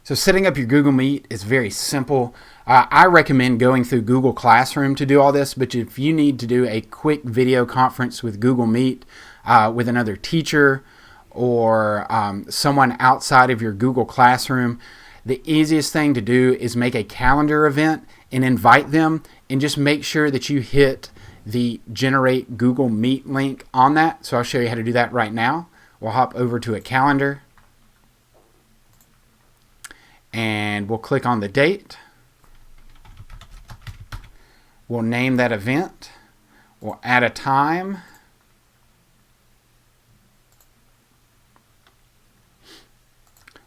So setting up your Google Meet is very simple. I recommend going through Google Classroom to do all this, but if you need to do a quick video conference with Google Meet with another teacher or someone outside of your Google Classroom, the easiest thing to do is make a calendar event and invite them, and just make sure that you hit the Generate Google Meet link on that. So I'll show you how to do that right now. We'll hop over to a calendar and we'll click on the date. We'll name that event. We'll add a time.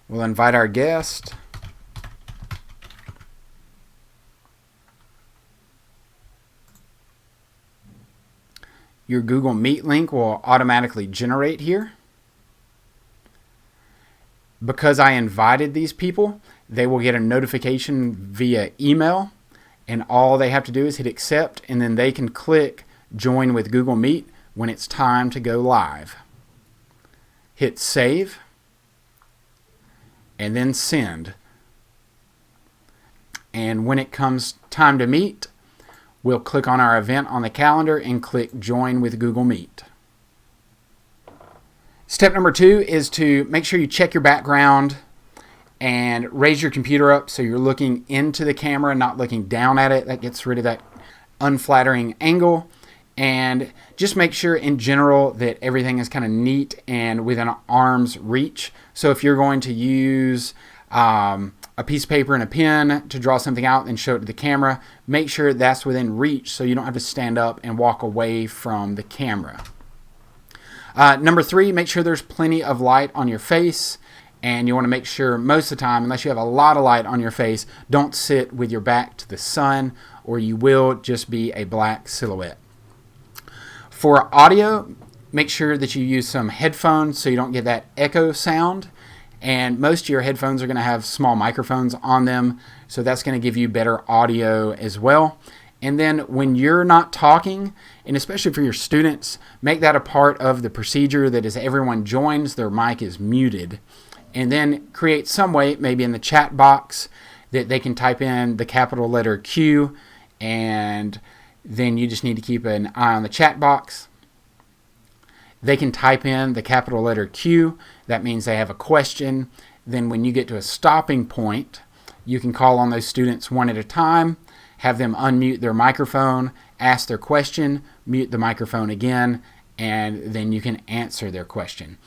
We'll invite our guest. Your Google Meet link will automatically generate here. Because I invited these people, they will get a notification via email, and all they have to do is hit accept, and then they can click join with Google Meet when it's time to go live. Hit save, and then send. And when it comes time to meet, we'll click on our event on the calendar and click join with Google Meet. Step number 2 is to make sure you check your background and raise your computer up so you're looking into the camera, not looking down at it. That gets rid of that unflattering angle. And just make sure in general that everything is kind of neat and within arm's reach. So if you're going to use a piece of paper and a pen to draw something out and show it to the camera, make sure that's within reach so you don't have to stand up and walk away from the camera. Number 3, make sure there's plenty of light on your face, and you want to make sure most of the time, unless you have a lot of light on your face, don't sit with your back to the sun or you will just be a black silhouette. For audio, make sure that you use some headphones so you don't get that echo sound. And most of your headphones are going to have small microphones on them, so that's going to give you better audio as well. And then when you're not talking, and especially for your students, make that a part of the procedure that as everyone joins, their mic is muted. And then create some way, maybe in the chat box, that they can type in the capital letter Q, and then you just need to keep an eye on the chat box. They can type in the capital letter Q. That means they have a question. Then when you get to a stopping point, you can call on those students one at a time, have them unmute their microphone, ask their question, mute the microphone again, and then you can answer their question.